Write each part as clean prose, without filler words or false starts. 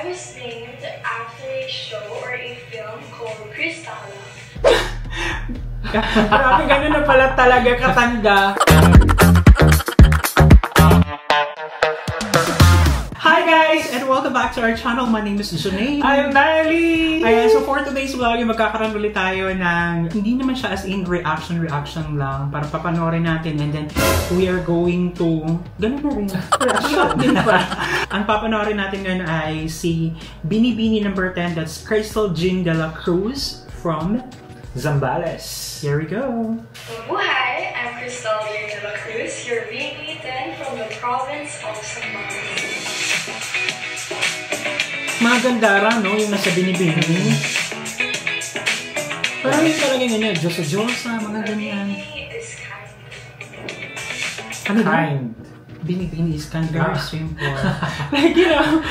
I was named after a show or a film called Kristalla. Grabe, ganun na pala talaga katanda. Hi guys! And welcome back to our channel. My name is Junaid. I'm Nally! Ayan, so for today's vlog, magkakaroon ulit tayo ng, hindi naman siya as in reaction lang, para papanoorin natin. And then, we are going to, ganun na rin, reaction din pa. Ang papanoorin natin ngayon ay si Binibini number 10, that's Crystal Jean de la Cruz from Zambales. Here we go. Hi, I'm Crystal Jean de la Cruz, your BB10 from the province of Zambales. Mga gandara, no? Yung nasa Binibini. Parang yung talaga ganyan, Diyosa, mga ganyan. Is kind. Ano Kind. Binibini is kind, very simple. Like, you know,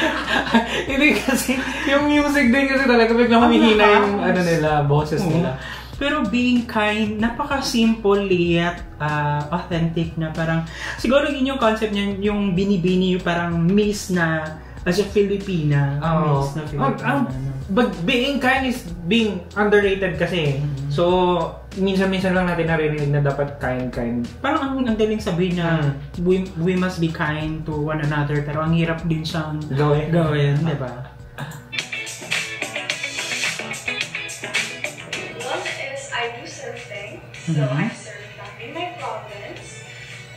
hindi kasi, yung music din kasi talaga biglang humihina yung ano nila, boses nila. Pero being kind, napaka-simple yet authentic na parang, siguro yun yung concept niya, yung Binibini, yung parang miss na, as a Filipina. Miss na Filipina. But being kind is being underrated kasi. So, minsan-minsan lang natin narinig na dapat kind. Parang ang daling sabihin na we must be kind to one another, pero ang hirap din siyang gawin, di ba? One is I do surfing, so I surf back in my province.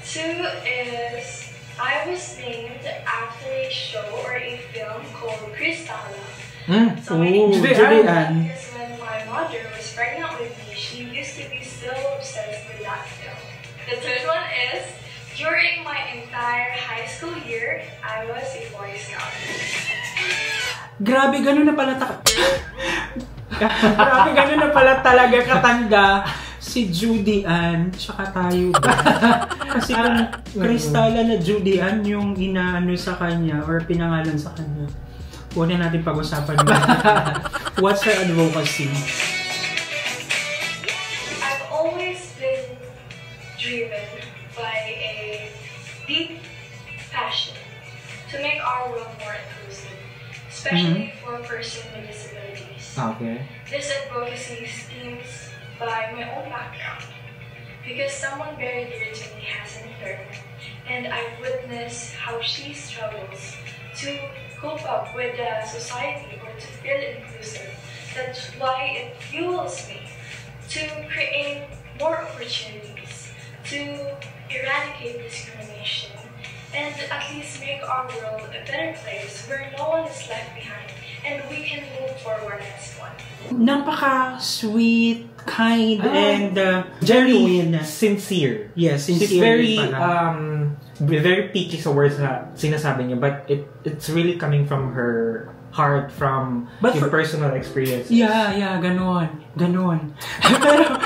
Two is I was named after a show or a film called Kristalla. So my name is Julian. because when my mother was pregnant with me, she used to be so obsessed with that film. The third one is during my entire high school year, I was a Boy Scout. Grabe, gano'n na pala Grabe, gano'n na pala talaga katanda si Judy Ann, tsaka tayo ba? Kasi kung Kristalla na Judy Ann yung inaano sa kanya or pinangalan sa kanya, huwag na natin pag-usapan what's her advocacy? I've always been driven by a deep passion to make our world more inclusive, especially for persons with disabilities. Okay. This advocacy stems by my own background because someone very dear to me has an impairment, and I've witnessed how she struggles to cope up with the society or to feel inclusive. That's why it fuels me to create more opportunities, to eradicate discrimination, and at least make our world a better place where no one is left behind and we can move forward as one. Napaka-sweet, kind, and genuine. Sincere. Yes, sincere. She's very picky sa words na sinasabi niya, but it's really coming from her heart, from your personal experience. Yeah, ganon. Pero,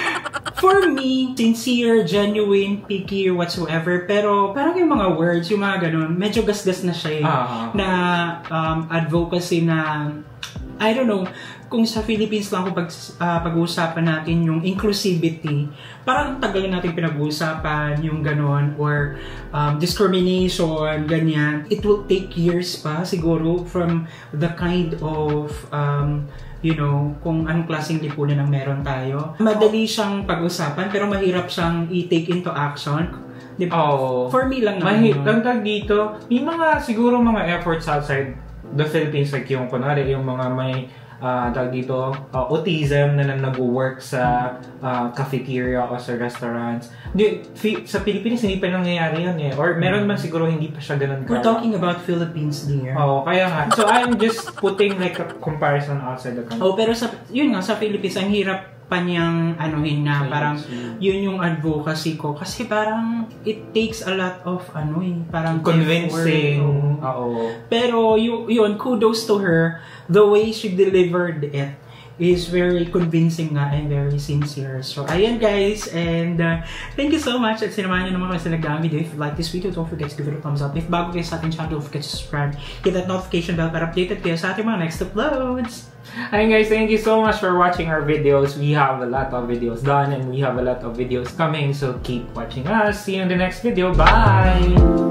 for me, sincere, genuine, picky, whatsoever, pero parang yung mga words, yung mga ganon, medyo gasgas na siya na advocacy na, I don't know, kung sa Philippines lang kung pag-uusapan natin yung inclusivity, parang tagal natin pinag-uusapan yung ganon, or discrimination, ganyan. It will take years pa siguro from the kind of you know, kung anong klaseng lipunan ang meron tayo. Madali siyang pag-usapan pero mahirap siyang i-take into action. Diba? For me lang naman. Mahirap dito, may mga siguro mga efforts outside the Philippines, like yung kunwari yung mga may autism na nag-work sa cafeteria o sa restaurants. Sa Pilipinas hindi pa nangyayari yun eh. Or meron man siguro hindi pa siya ganun. We're talking about Philippines dear. Kaya nga. So I'm just putting like a comparison outside the country. Pero sa Philippines ang hirap pa niyang anuhin na parang yun yung advocacy ko kasi parang it takes a lot of parang convincing. Pero yun, kudos to her, the way she delivered it is very convincing nga and very sincere. So ayan guys, and thank you so much at sinamahan nyo naman kasi nag-gamit. If you like this video, don't forget to give it a thumbs up. If bago kayo sa ating channel, don't forget to subscribe, hit that notification bell para updated kayo sa ating mga next uploads. Hi guys, thank you so much for watching our videos. We have a lot of videos done and we have a lot of videos coming, so keep watching us. See you in the next video. Bye!